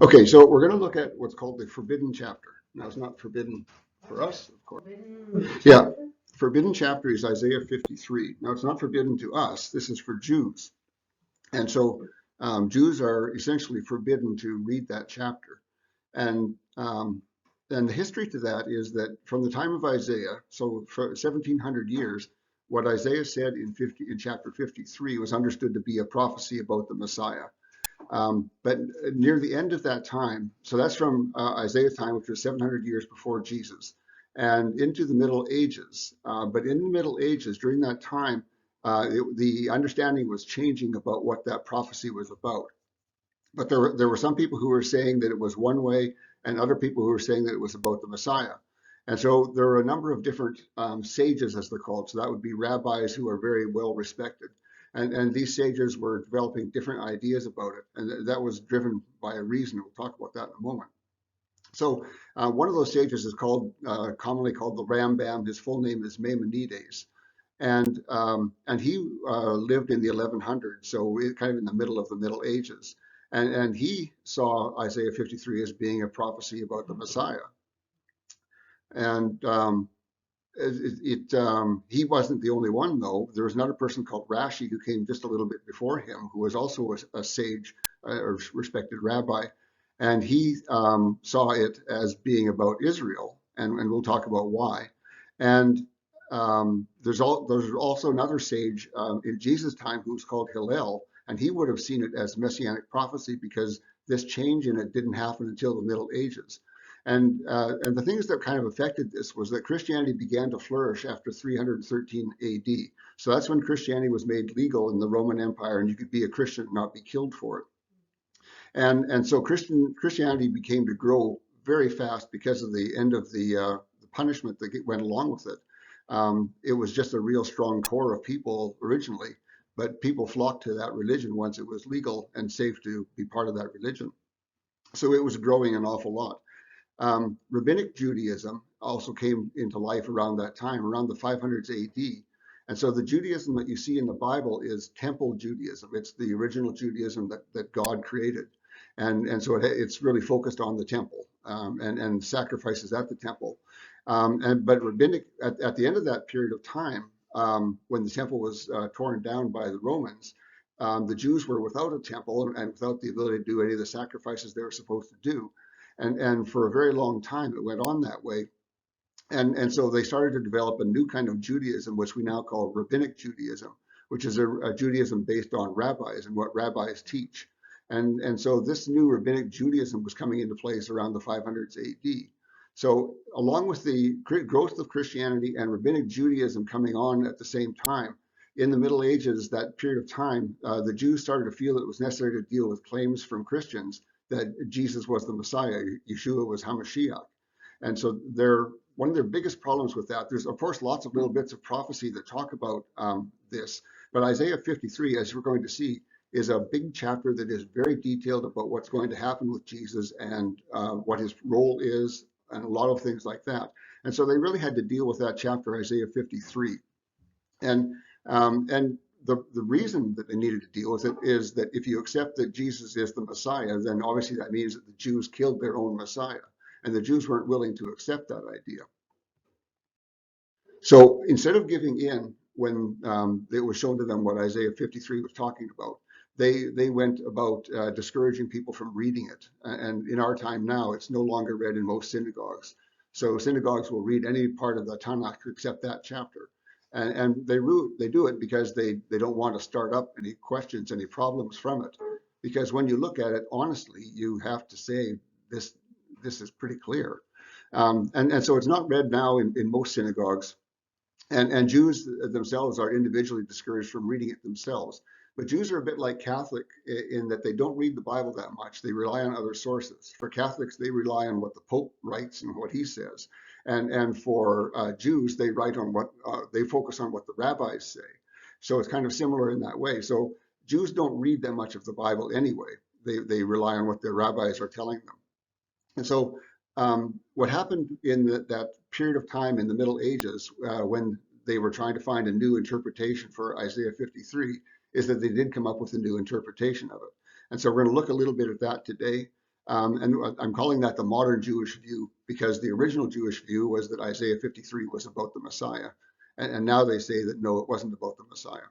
Okay, so we're going to look at what's called the forbidden chapter. Now, it's not forbidden for us, of course. Yeah, forbidden chapter is Isaiah 53. Now, it's not forbidden to us. This is for Jews. And so Jews are essentially forbidden to read that chapter. And the history to that is that from the time of Isaiah, so for 1700 years, what Isaiah said in chapter 53 was understood to be a prophecy about the Messiah. But near the end of that time, so that's from Isaiah's time, which was 700 years before Jesus, and into the Middle Ages. But in the Middle Ages, during that time, the understanding was changing about what that prophecy was about. But there were some people who were saying that it was one way, and other people who were saying that it was about the Messiah. And so there are a number of different sages, as they're called. So that would be rabbis who are very well respected. And these sages were developing different ideas about it. And that was driven by a reason. We'll talk about that in a moment. So one of those sages is commonly called the Rambam. His full name is Maimonides. And he lived in the 1100s, so kind of in the middle of the Middle Ages. And he saw Isaiah 53 as being a prophecy about the Messiah. And he wasn't the only one, though. There was another person called Rashi who came just a little bit before him, who was also a sage or respected rabbi. And he saw it as being about Israel, and we'll talk about why. And there's also another sage in Jesus' time who was called Hillel, and he would have seen it as messianic prophecy because this change in it didn't happen until the Middle Ages. And the things that kind of affected this was that Christianity began to flourish after 313 AD. So that's when Christianity was made legal in the Roman Empire, and you could be a Christian and not be killed for it. And so Christianity became to grow very fast because of the end of the punishment that went along with it. It was just a real strong core of people originally, but people flocked to that religion once it was legal and safe to be part of that religion. So it was growing an awful lot. Rabbinic Judaism also came into life around that time, around the 500s AD. And so the Judaism that you see in the Bible is temple Judaism. It's the original Judaism that God created. And so it's really focused on the temple and sacrifices at the temple. But rabbinic, at the end of that period of time, when the temple was torn down by the Romans, the Jews were without a temple and without the ability to do any of the sacrifices they were supposed to do. And for a very long time, it went on that way. And so they started to develop a new kind of Judaism, which we now call Rabbinic Judaism, which is a Judaism based on rabbis and what rabbis teach. And so this new Rabbinic Judaism was coming into place around the 500s AD. So along with the growth of Christianity and Rabbinic Judaism coming on at the same time, in the Middle Ages, that period of time, the Jews started to feel it was necessary to deal with claims from Christians that Jesus was the Messiah, Yeshua was Hamashiach. And so one of their biggest problems with that, there's of course lots of little bits of prophecy that talk about this, but Isaiah 53, as we're going to see, is a big chapter that is very detailed about what's going to happen with Jesus and what his role is and a lot of things like that. And so they really had to deal with that chapter, Isaiah 53. And the reason that they needed to deal with it is that if you accept that Jesus is the Messiah, then obviously that means that the Jews killed their own Messiah, and the Jews weren't willing to accept that idea. So instead of giving in when it was shown to them what Isaiah 53 was talking about, they went about discouraging people from reading it. And in our time now, it's no longer read in most synagogues. So synagogues will read any part of the Tanakh except that chapter. And they do it because they don't want to start up any questions, any problems from it. Because when you look at it honestly, you have to say this is pretty clear. And so it's not read now in most synagogues. And Jews themselves are individually discouraged from reading it themselves. But Jews are a bit like Catholic in that they don't read the Bible that much. They rely on other sources. For Catholics, they rely on what the Pope writes and what he says. And for Jews, they write on they focus on what the rabbis say. So it's kind of similar in that way. So Jews don't read that much of the Bible anyway. They rely on what their rabbis are telling them. And so what happened in that period of time in the Middle Ages when they were trying to find a new interpretation for Isaiah 53 is that they did come up with a new interpretation of it. And so we're going to look a little bit at that today. And I'm calling that the modern Jewish view because the original Jewish view was that Isaiah 53 was about the Messiah. And now they say that no, it wasn't about the Messiah.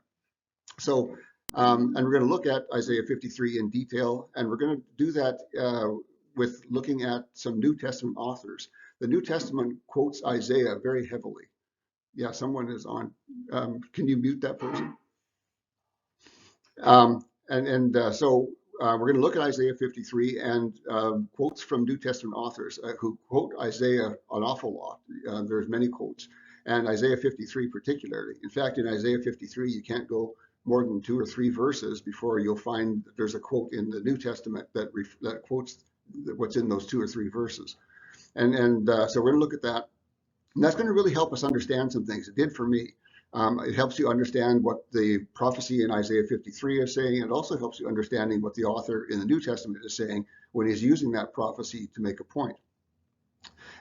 So, and we're going to look at Isaiah 53 in detail, and we're going to do that with looking at some New Testament authors. The New Testament quotes Isaiah very heavily. Yeah, someone is on. Can you mute that person? So we're going to look at Isaiah 53 and quotes from New Testament authors who quote Isaiah an awful lot. There's many quotes, and Isaiah 53 particularly. In fact, in Isaiah 53, you can't go more than 2 or 3 verses before you'll find that there's a quote in the New Testament that quotes what's in those 2 or 3 verses. So we're going to look at that. And that's going to really help us understand some things. It did for me. It helps you understand what the prophecy in Isaiah 53 is saying. It also helps you understanding what the author in the New Testament is saying when he's using that prophecy to make a point.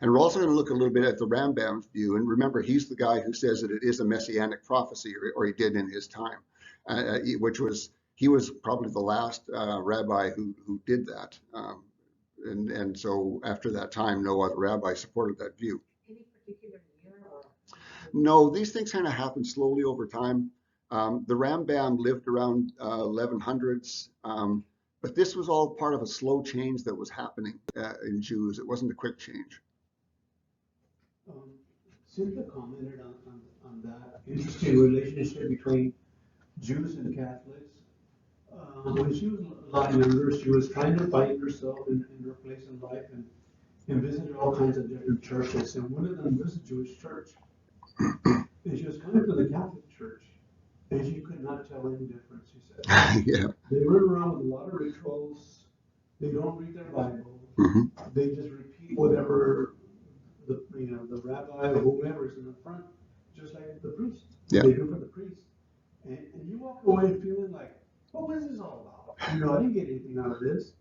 And we're also going to look a little bit at the Rambam's view. And remember, he's the guy who says that it is a messianic prophecy, or he did in his time, he was probably the last rabbi who did that. And so after that time, no other rabbi supported that view. Any particular year? No, these things kind of happen slowly over time. The Rambam lived around 1100s, but this was all part of a slow change that was happening in Jews. It wasn't a quick change. Cynthia commented on that interesting relationship between Jews and Catholics. When she was a lot younger, she was trying to find herself in her place in life and visited all kinds of different churches. And one of them was a Jewish church. And she was coming from the Catholic Church, and she could not tell any difference, she said. Yeah. They run around with a lot of rituals. They don't read their Bible. Mm-hmm. They just repeat whatever the rabbi or whomever is in the front, just like the priest. Yeah. They do for the priest. And you walk away feeling like, what was this all about? I didn't get anything out of this.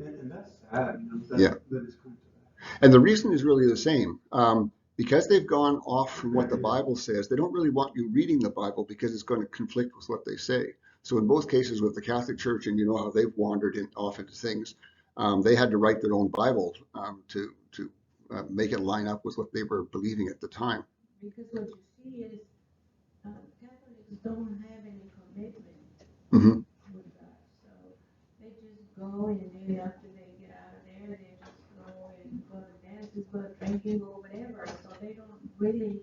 And that's sad, that it's come to that. And the reason is really the same. Because they've gone off from what the Bible says, they don't really want you reading the Bible because it's going to conflict with what they say. So in both cases with the Catholic Church, and you know how they've wandered off into things, they had to write their own Bible to make it line up with what they were believing at the time. Because what you see is Catholics don't have any commitment Mm-hmm. with God. So they just go, and then after they get out of there, they just go and go to dances, go drinking, or whatever. So they don't really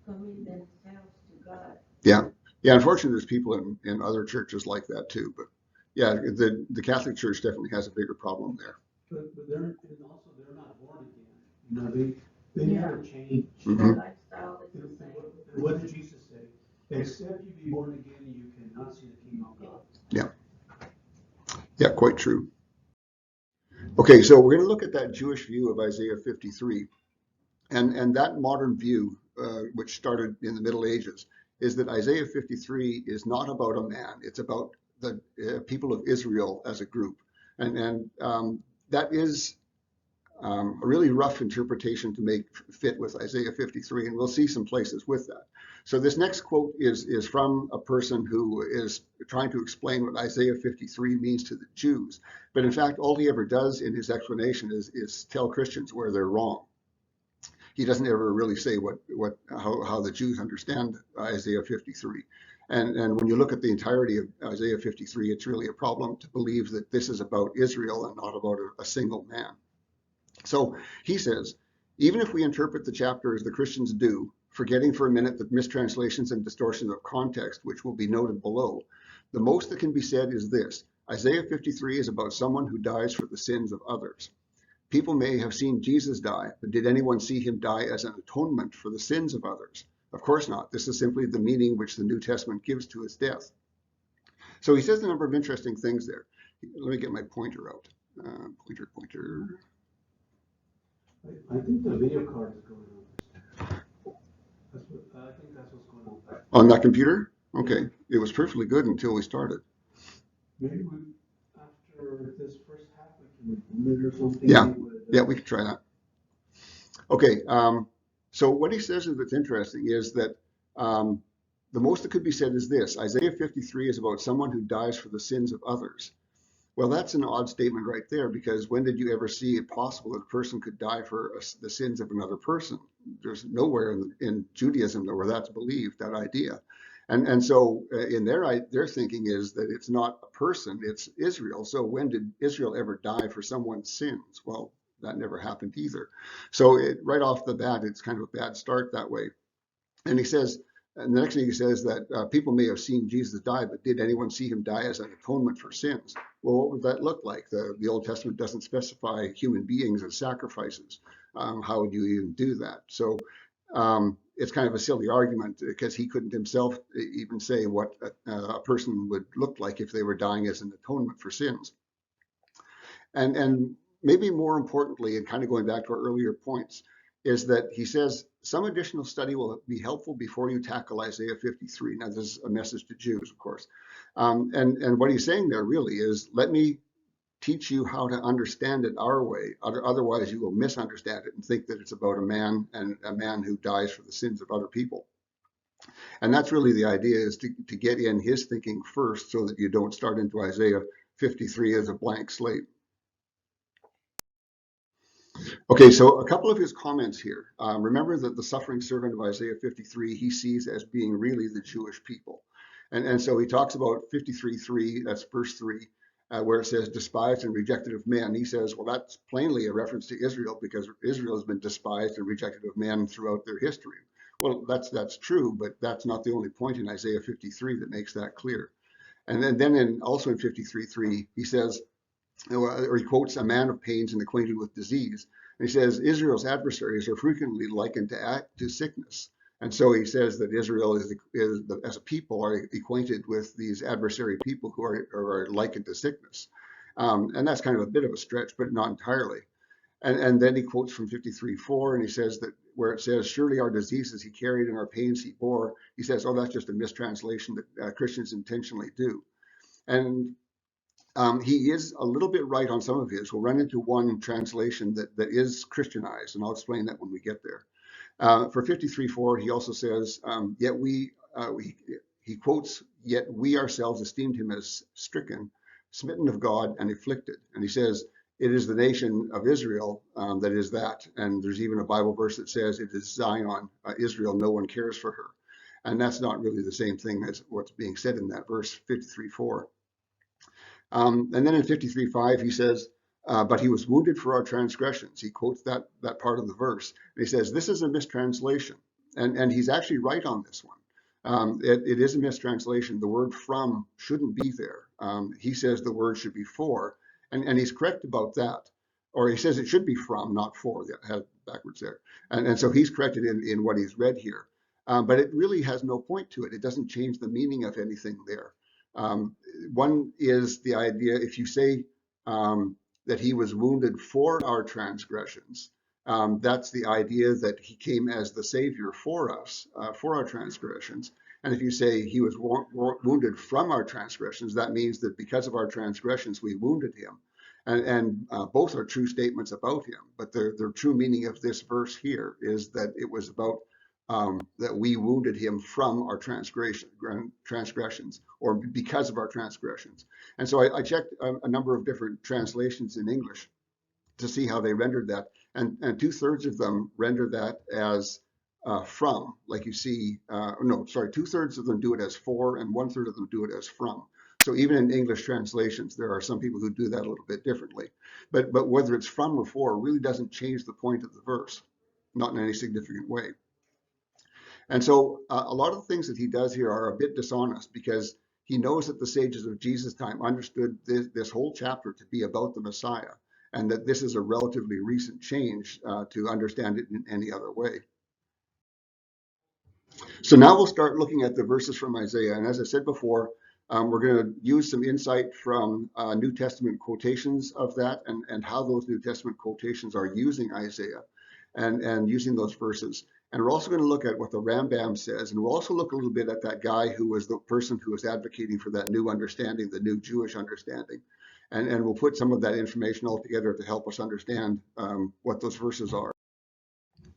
commit themselves to God. Yeah. Unfortunately, there's people in other churches like that too. But yeah, the Catholic Church definitely has a bigger problem there. But they're not born again. They never change. Mm-hmm. Their lifestyle is the same. And what did Jesus say? Except you be born again, you cannot see the kingdom of God. Yeah, quite true. Okay, so we're going to look at that Jewish view of Isaiah 53. And that modern view, which started in the Middle Ages, is that Isaiah 53 is not about a man. It's about the people of Israel as a group. And that is a really rough interpretation to make fit with Isaiah 53, and we'll see some places with that. So this next quote is from a person who is trying to explain what Isaiah 53 means to the Jews. But in fact, all he ever does in his explanation is tell Christians where they're wrong. He doesn't ever really say how the Jews understand Isaiah 53. And when you look at the entirety of Isaiah 53, it's really a problem to believe that this is about Israel and not about a single man. So he says, even if we interpret the chapter as the Christians do, forgetting for a minute the mistranslations and distortions of context, which will be noted below, the most that can be said is this: Isaiah 53 is about someone who dies for the sins of others. People may have seen Jesus die, but did anyone see him die as an atonement for the sins of others? Of course not. This is simply the meaning which the New Testament gives to his death. So he says a number of interesting things there. Let me get my pointer out. Pointer. I think the video card is going on. I think that's what's going on. On that computer? Okay. It was perfectly good until we started. Maybe after this first half, we can record it or something. Yeah, we could try that. Okay. So what he says that's interesting is that the most that could be said is this: Isaiah 53 is about someone who dies for the sins of others. Well, that's an odd statement right there, because when did you ever see it possible that a person could die for the sins of another person? There's nowhere in Judaism where that's believed, that idea. And so in their thinking is that it's not a person, it's Israel. So when did Israel ever die for someone's sins? Well, that never happened either. So right off the bat, it's kind of a bad start that way. And he says, and the next thing he says that people may have seen Jesus die, but did anyone see him die as an atonement for sins? Well, what would that look like? The Old Testament doesn't specify human beings as sacrifices. How would you even do that? So it's kind of a silly argument, because he couldn't himself even say what a person would look like if they were dying as an atonement for sins. And maybe more importantly, and kind of going back to our earlier points, is that he says some additional study will be helpful before you tackle Isaiah 53. Now, this is a message to Jews, of course. And what he's saying there really is, let me teach you how to understand it our way. Otherwise, you will misunderstand it and think that it's about a man, and a man who dies for the sins of other people. And that's really the idea, is to get in his thinking first, so that you don't start into Isaiah 53 as a blank slate. Okay, so a couple of his comments here. Remember that the suffering servant of Isaiah 53, he sees as being really the Jewish people. And so he talks about 53:3, that's verse 3, where it says, despised and rejected of men. He says, well, that's plainly a reference to Israel, because Israel has been despised and rejected of men throughout their history. Well, that's true, but that's not the only point in Isaiah 53 that makes that clear. And then also in 53:3, he says, or he quotes a man of pains and acquainted with disease. And he says, Israel's adversaries are frequently likened to sickness. And so he says that Israel is as a people are acquainted with these adversary people who are likened to sickness. And that's kind of a bit of a stretch, but not entirely. And then he quotes from 53:4, and he says that where it says, surely our diseases he carried and our pains he bore, he says, oh, that's just a mistranslation that Christians intentionally do. And he is a little bit right on some of his. We'll run into one translation that is Christianized, and I'll explain that when we get there. For 53:4, he also says, he quotes, yet we ourselves esteemed him as stricken, smitten of God, and afflicted. And he says, it is the nation of Israel that is that. And there's even a Bible verse that says, it is Zion, Israel, no one cares for her. And that's not really the same thing as what's being said in that verse, 53:4. And then in 53:5, he says, but he was wounded for our transgressions. He quotes that part of the verse. And he says, this is a mistranslation. And he's actually right on this one. It is a mistranslation. The word from shouldn't be there. He says the word should be for. And he's correct about that. Or he says it should be from, not for. I had it backwards there. And so he's corrected in what he's read here. But it really has no point to it. It doesn't change the meaning of anything there. One is the idea, if you say that he was wounded for our transgressions, that's the idea that he came as the Savior for us, for our transgressions. And if you say he was wounded from our transgressions, that means that because of our transgressions, we wounded him. And both are true statements about him. But the true meaning of this verse here is that it was about that we wounded him from our transgressions, or because of our transgressions. And so I checked a number of different translations in English to see how they rendered that. And 2/3 of them render that as from, like you see, no, sorry, 2/3 of them do it as for, and 1/3 of them do it as from. So even in English translations, there are some people who do that a little bit differently. But whether it's from or for really doesn't change the point of the verse, not in any significant way. And so a lot of the things that he does here are a bit dishonest, because he knows that the sages of Jesus' time understood this whole chapter to be about the Messiah, and that this is a relatively recent change to understand it in any other way. So now we'll start looking at the verses from Isaiah. And as I said before, we're going to use some insight from New Testament quotations of that, and how those New Testament quotations are using Isaiah and using those verses. And we're also going to look at what the Rambam says, and we'll also look a little bit at that guy who was the person who was advocating for that new understanding, the new Jewish understanding. And we'll put some of that information all together to help us understand what those verses are.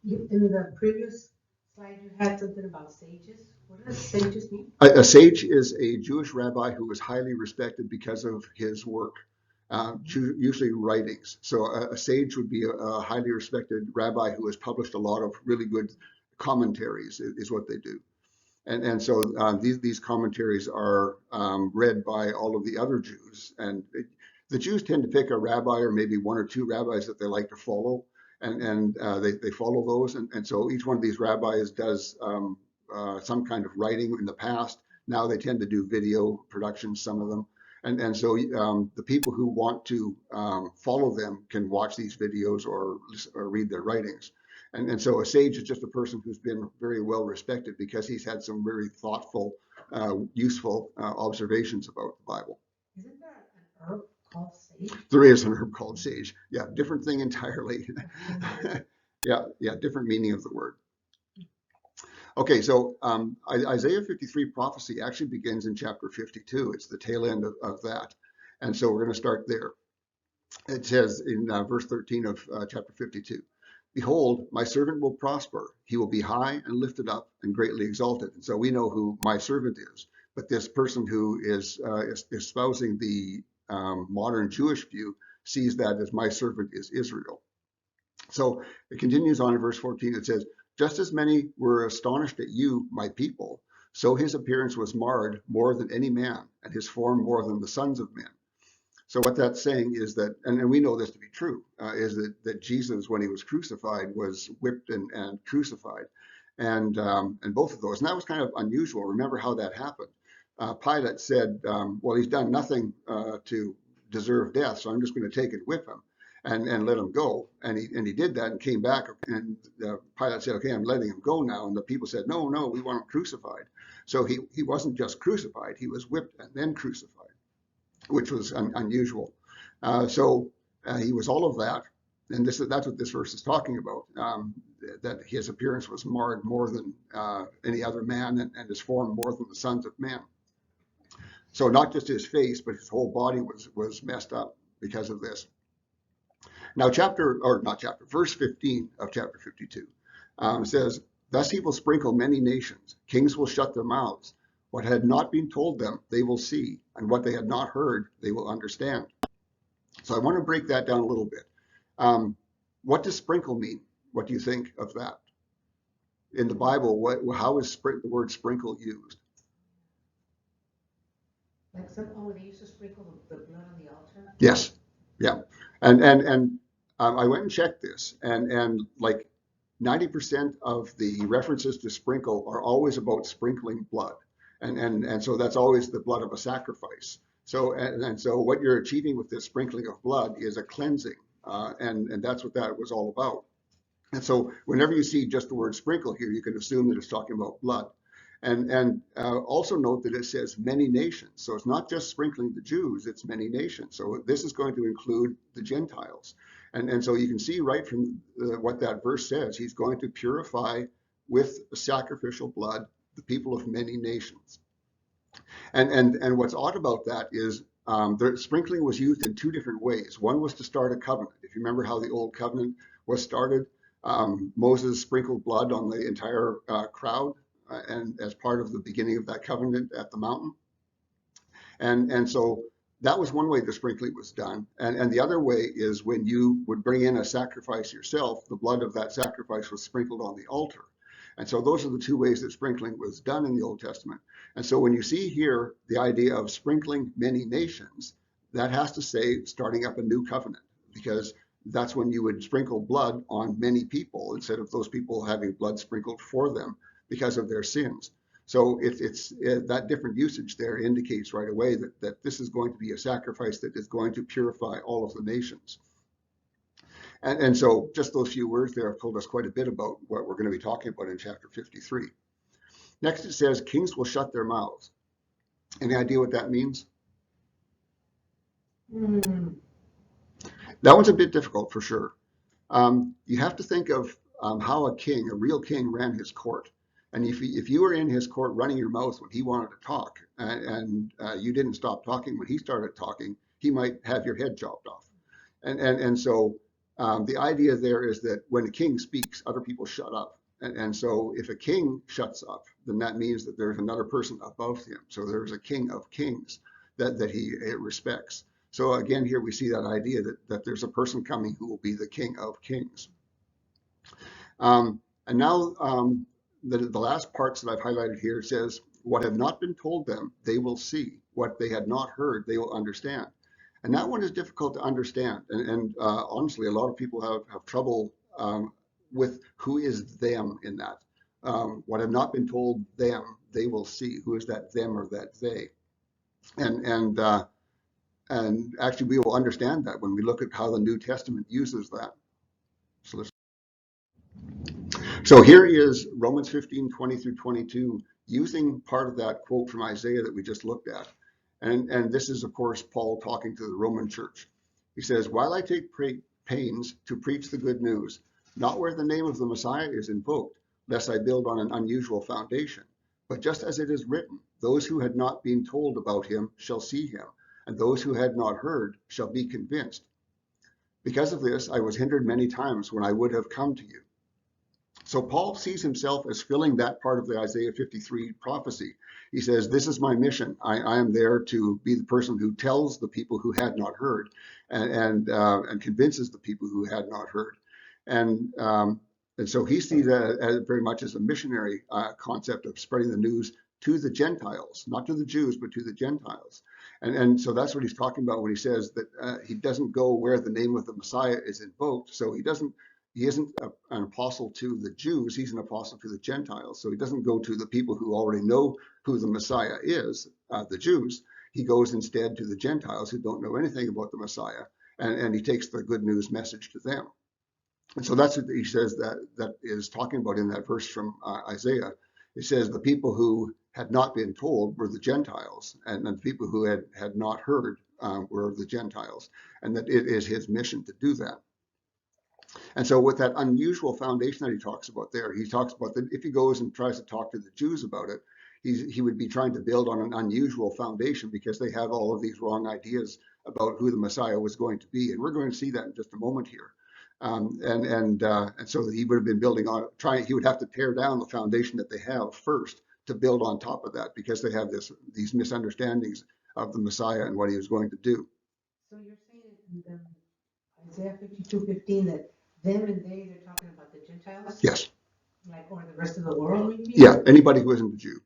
In the previous slide, you had something about sages. What does sages mean? A sage is a Jewish rabbi who was highly respected because of his work. usually writings. So a sage would be a highly respected rabbi who has published a lot of really good commentaries, is what they do. And so these commentaries are read by all of the other Jews. And the Jews tend to pick a rabbi or maybe one or two rabbis that they like to follow, and they follow those. And so each one of these rabbis does some kind of writing in the past. Now they tend to do video productions, some of them. And so the people who want to follow them can watch these videos or read their writings. And so a sage is just a person who's been very well respected because he's had some very thoughtful, useful observations about the Bible. Isn't there an herb called sage? There is an herb called sage. Yeah, different thing entirely. Yeah, different meaning of the word. Okay, so Isaiah 53 prophecy actually begins in chapter 52. It's the tail end of that. And so we're going to start there. It says in verse 13 of chapter 52, "Behold, my servant will prosper. He will be high and lifted up and greatly exalted." And so we know who my servant is. But this person who is espousing the modern Jewish view sees that as my servant is Israel. So it continues on in verse 14. It says, "Just as many were astonished at you, my people, so his appearance was marred more than any man, and his form more than the sons of men." So what that's saying is that, and we know this to be true, is that Jesus, when he was crucified, was whipped and crucified, and both of those, and that was kind of unusual. Remember how that happened. Pilate said, "Well, he's done nothing to deserve death, so I'm just going to take and whip him and let him go." And he did that and came back, and Pilate said, "Okay, I'm letting him go now." And the people said, "No, no, we want him crucified." So he wasn't just crucified; he was whipped and then crucified, which was unusual. So he was all of that, and that's what this verse is talking about, that his appearance was marred more than any other man, and his form more than the sons of men. So not just his face, but his whole body was messed up because of this. Now verse 15 of chapter 52 says, "Thus he will sprinkle many nations. Kings will shut their mouths. What had not been told them, they will see, and what they had not heard, they will understand." So I want to break that down a little bit. What does sprinkle mean? What do you think of that? In the Bible, how is the word sprinkle used? Like they used to sprinkle the blood on the altar? Yes, yeah. And I went and checked this, and like 90% of the references to sprinkle are always about sprinkling blood. And so that's always the blood of a sacrifice. So so what you're achieving with this sprinkling of blood is a cleansing, and that's what that was all about. And so whenever you see just the word sprinkle here, you can assume that it's talking about blood. And also note that it says many nations. So it's not just sprinkling the Jews, it's many nations. So this is going to include the Gentiles. And so you can see right from what that verse says, he's going to purify with sacrificial blood the people of many nations. And what's odd about that is the sprinkling was used in two different ways. One was to start a covenant. If you remember how the old covenant was started, Moses sprinkled blood on the entire crowd, and as part of the beginning of that covenant at the mountain. And so that was one way the sprinkling was done. And the other way is when you would bring in a sacrifice yourself, the blood of that sacrifice was sprinkled on the altar. And so those are the two ways that sprinkling was done in the Old Testament. And so when you see here the idea of sprinkling many nations, that has to say starting up a new covenant, because that's when you would sprinkle blood on many people instead of those people having blood sprinkled for them because of their sins. So it's that different usage there indicates right away that this is going to be a sacrifice that is going to purify all of the nations. And so just those few words there have told us quite a bit about what we're going to be talking about in chapter 53. Next it says, "Kings will shut their mouths." Any idea what that means? Mm. That one's a bit difficult for sure. You have to think of how a real king, ran his court. And if you were in his court running your mouth when he wanted to talk, and you didn't stop talking when he started talking, he might have your head chopped off. And so the idea there is that when a king speaks, other people shut up. And so if a king shuts up, then that means that there's another person above him. So there's a king of kings that he respects. So again, here we see that idea that there's a person coming who will be the King of Kings. And now the last parts that I've highlighted here says, what have not been told them, they will see. What they had not heard, they will understand. And that one is difficult to understand. And honestly, a lot of people have trouble with who is them in that. What have not been told them, they will see. Who is that them or that they? And actually, we will understand that when we look at how the New Testament uses that. So here is Romans 15:20 through 22, using part of that quote from Isaiah that we just looked at. And this is, of course, Paul talking to the Roman church. He says, while I take pains to preach the good news, not where the name of the Messiah is invoked, lest I build on an unusual foundation, but just as it is written, those who had not been told about him shall see him, and those who had not heard shall be convinced. Because of this, I was hindered many times when I would have come to you. So Paul sees himself as filling that part of the Isaiah 53 prophecy. He says, this is my mission. I am there to be the person who tells the people who had not heard and convinces the people who had not heard. And so he sees that as very much as a missionary concept of spreading the news to the Gentiles, not to the Jews, but to the Gentiles. And so that's what he's talking about when he says that he doesn't go where the name of the Messiah is invoked. So he isn't an apostle to the Jews, he's an apostle to the Gentiles. So he doesn't go to the people who already know who the Messiah is, the Jews. He goes instead to the Gentiles who don't know anything about the Messiah, and he takes the good news message to them. And so that's what he says that is talking about in that verse from Isaiah. It says the people who had not been told were the Gentiles, and the people who had not heard were the Gentiles, and that it is his mission to do that. And so with that unusual foundation that he talks about there, he talks about that if he goes and tries to talk to the Jews about it, he would be trying to build on an unusual foundation because they have all of these wrong ideas about who the Messiah was going to be. And we're going to see that in just a moment here. And so he would have been building on, he would have to tear down the foundation that they have first to build on top of that because they have these misunderstandings of the Messiah and what he was going to do. So you're saying in Isaiah 52:15 that them and they, they're talking about the Gentiles? Yes. Like, or the rest of the world, maybe? Yeah, anybody who isn't a Jew.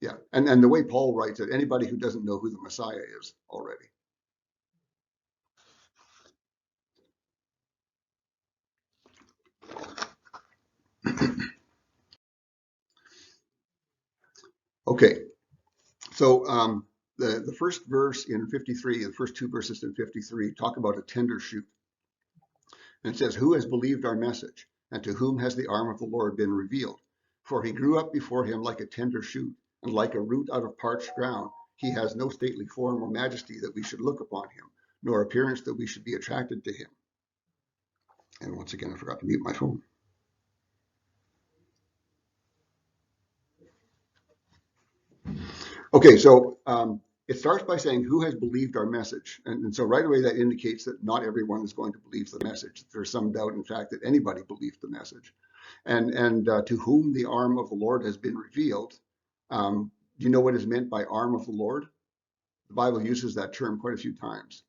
Yeah, and the way Paul writes it, anybody who doesn't know who the Messiah is already. Okay, so the first verse in 53, the first two verses in 53 talk about a tender shoot. And it says, who has believed our message, and to whom has the arm of the Lord been revealed? For he grew up before him like a tender shoot, and like a root out of parched ground. He has no stately form or majesty that we should look upon him, nor appearance that we should be attracted to him. And once again, I forgot to mute my phone. Okay, so it starts by saying, who has believed our message? And so right away that indicates that not everyone is going to believe the message. There's some doubt, in fact, that anybody believed the message. And to whom the arm of the Lord has been revealed. Do you know what is meant by arm of the Lord? The Bible uses that term quite a few times.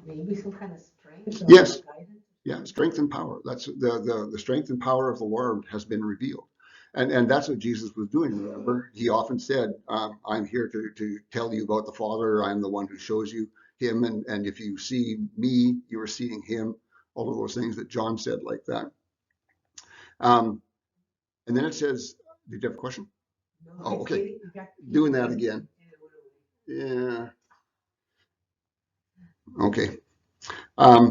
Maybe some kind of strength or Yes. guidance? Yeah, strength and power. That's the strength and power of the Lord has been revealed. And that's what Jesus was doing, remember? He often said, I'm here to tell you about the Father. I'm the one who shows you him. And if you see me, you are seeing him. All of those things that John said like that. And then it says, did you have a question? No, Oh, okay. Doing that again. Yeah. Okay.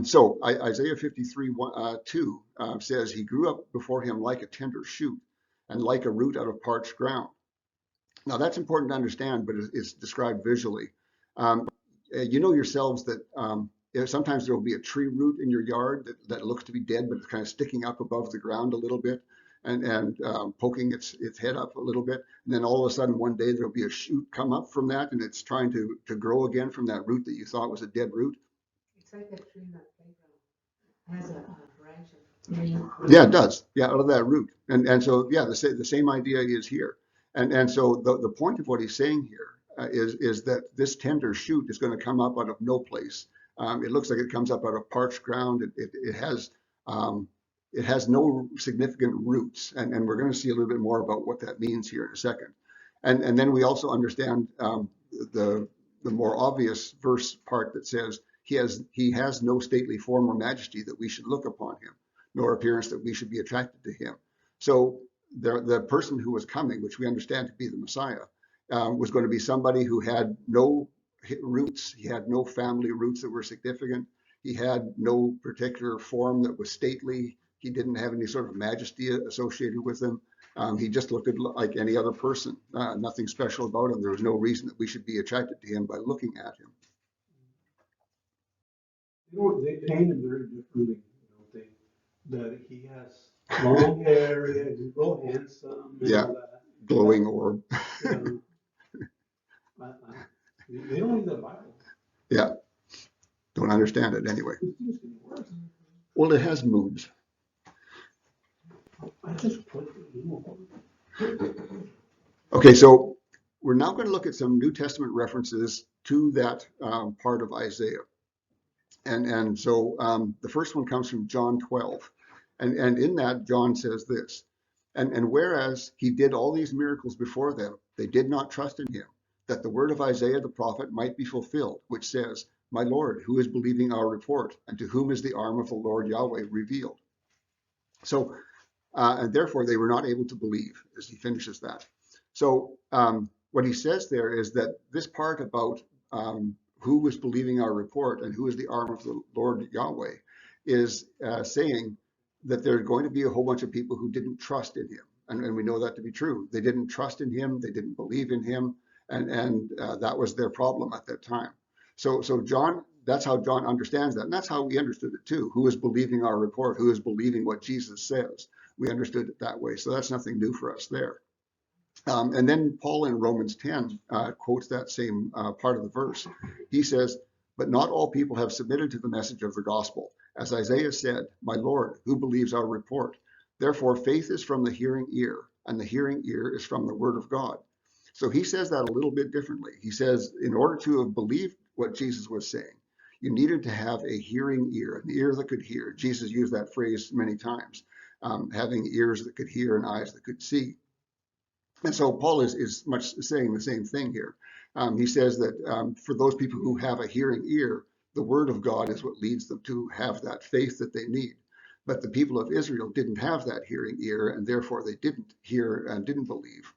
So Isaiah 53:2 says, he grew up before him like a tender shoot and like a root out of parched ground. Now that's important to understand, but it's described visually. You know yourselves that sometimes there will be a tree root in your yard that looks to be dead, but it's kind of sticking up above the ground a little bit and poking its head up a little bit. And then all of a sudden one day there'll be a shoot come up from that, and it's trying to grow again from that root that you thought was a dead root. It's like that tree in that playground. It has a branch of green. Yeah, it does. Yeah, out of that root. And so, yeah, the same idea is here. And so the point of what he's saying here is that this tender shoot is going to come up out of no place. It looks like it comes up out of parched ground. Um, it has no significant roots, and we're going to see a little bit more about what that means here in a second. And then we also understand the more obvious verse part that says he has no stately form or majesty that we should look upon him, nor appearance that we should be attracted to him. So the person who was coming, which we understand to be the Messiah, was going to be somebody who had no roots. He had no family roots that were significant. He had no particular form that was stately. He didn't have any sort of majesty associated with him. He just looked like any other person, nothing special about him. There was no reason that we should be attracted to him by looking at him. They paint him very differently, don't they? That he has long hair, he's real handsome, and Yeah, all that. glowing orb. Yeah. They don't read the Bible. Yeah, don't understand it anyway. It's just getting worse. Well, it has moods. I just put it. Okay, so we're now going to look at some New Testament references to that part of Isaiah. And so the first one comes from John 12. And in that, John says this, and whereas he did all these miracles before them, they did not trust in him, that the word of Isaiah the prophet might be fulfilled, which says, my Lord, who is believing our report, and to whom is the arm of the Lord Yahweh revealed? So, and therefore they were not able to believe, as he finishes that. So what he says there is that this part about who was believing our report and who is the arm of the Lord Yahweh is saying that there are going to be a whole bunch of people who didn't trust in him. And we know that to be true. They didn't trust in him. They didn't believe in him. And that was their problem at that time. So John, that's how John understands that. And that's how we understood it too. Who is believing our report? Who is believing what Jesus says? We understood it that way. So that's nothing new for us there. And then Paul in Romans 10 quotes that same part of the verse. He says, but not all people have submitted to the message of the gospel. As Isaiah said, my Lord, who believes our report? Therefore, faith is from the hearing ear, and the hearing ear is from the word of God. So he says that a little bit differently. He says, in order to have believed what Jesus was saying, you needed to have a hearing ear, an ear that could hear. Jesus used that phrase many times, having ears that could hear and eyes that could see. And so Paul is much saying the same thing here. He says that for those people who have a hearing ear, the word of God is what leads them to have that faith that they need. But the people of Israel didn't have that hearing ear, and therefore they didn't hear and didn't believe.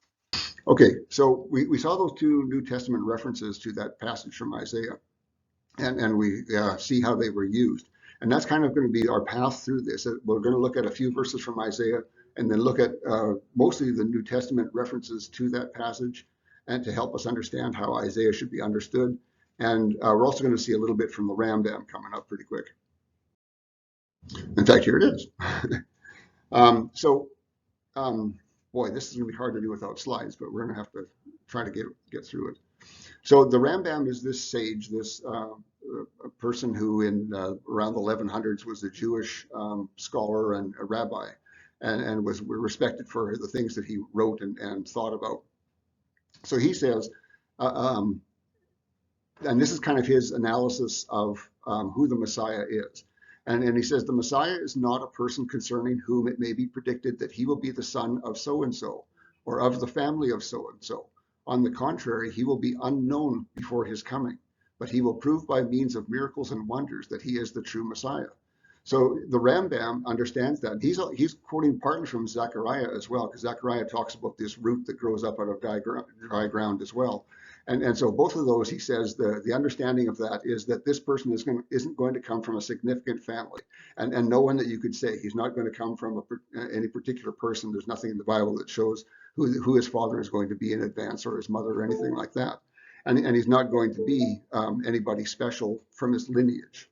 Okay, so we saw those two New Testament references to that passage from Isaiah, and we see how they were used. And that's kind of going to be our path through this. We're going to look at a few verses from Isaiah, and then look at mostly the New Testament references to that passage, and to help us understand how Isaiah should be understood. And we're also going to see a little bit from the Rambam coming up pretty quick. In fact, here it is. Boy, this is going to be hard to do without slides, but we're going to have to try to get through it. So the Rambam is this sage, this a person who in around the 1100s was a Jewish scholar and a rabbi, and was respected for the things that he wrote and thought about. So he says, and this is kind of his analysis of who the Messiah is. And he says, the Messiah is not a person concerning whom it may be predicted that he will be the son of so-and-so, or of the family of so-and-so. On the contrary, he will be unknown before his coming, but he will prove by means of miracles and wonders that he is the true Messiah. So the Rambam understands that. He's quoting partly from Zechariah as well, because Zechariah talks about this root that grows up out of dry ground as well. And so both of those, he says, the understanding of that is that this person isn't going to come from a significant family, and no one that you could say. He's not going to come from any particular person. There's nothing in the Bible that shows who his father is going to be in advance, or his mother, or anything like that. And he's not going to be anybody special from his lineage.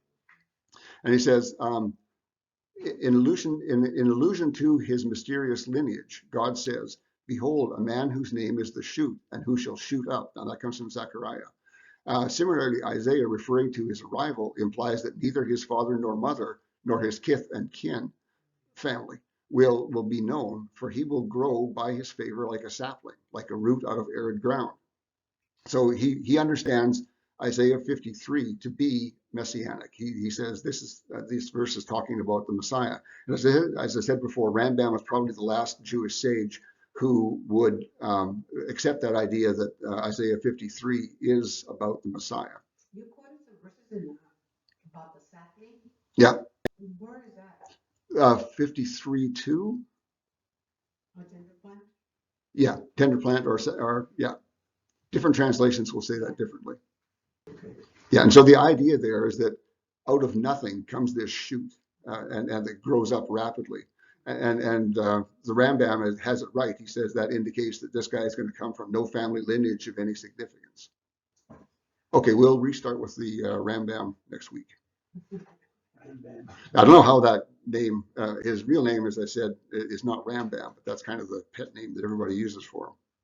And he says, in allusion to his mysterious lineage, God says, behold, a man whose name is the shoot, and who shall shoot up. Now that comes from Zechariah. Similarly, Isaiah, referring to his arrival, implies that neither his father nor mother, nor his kith and kin family will be known, for he will grow by his favor like a sapling, like a root out of arid ground. So he understands Isaiah 53 to be messianic. He says this verse is talking about the Messiah. And as I said before, Rambam was probably the last Jewish sage who would accept that idea that Isaiah 53 is about the Messiah. You quoted some verses in about the sapling. Yeah, Where is that? 53:2. A tender plant? Yeah, tender plant or yeah, different translations will say that differently. Okay. Yeah, and so the idea there is that out of nothing comes this shoot, and it grows up rapidly. And the Rambam has it right. He says that indicates that this guy is going to come from no family lineage of any significance. Okay, we'll restart with the Rambam next week. I don't know how that name, his real name, as I said, is not Rambam, but that's kind of the pet name that everybody uses for him.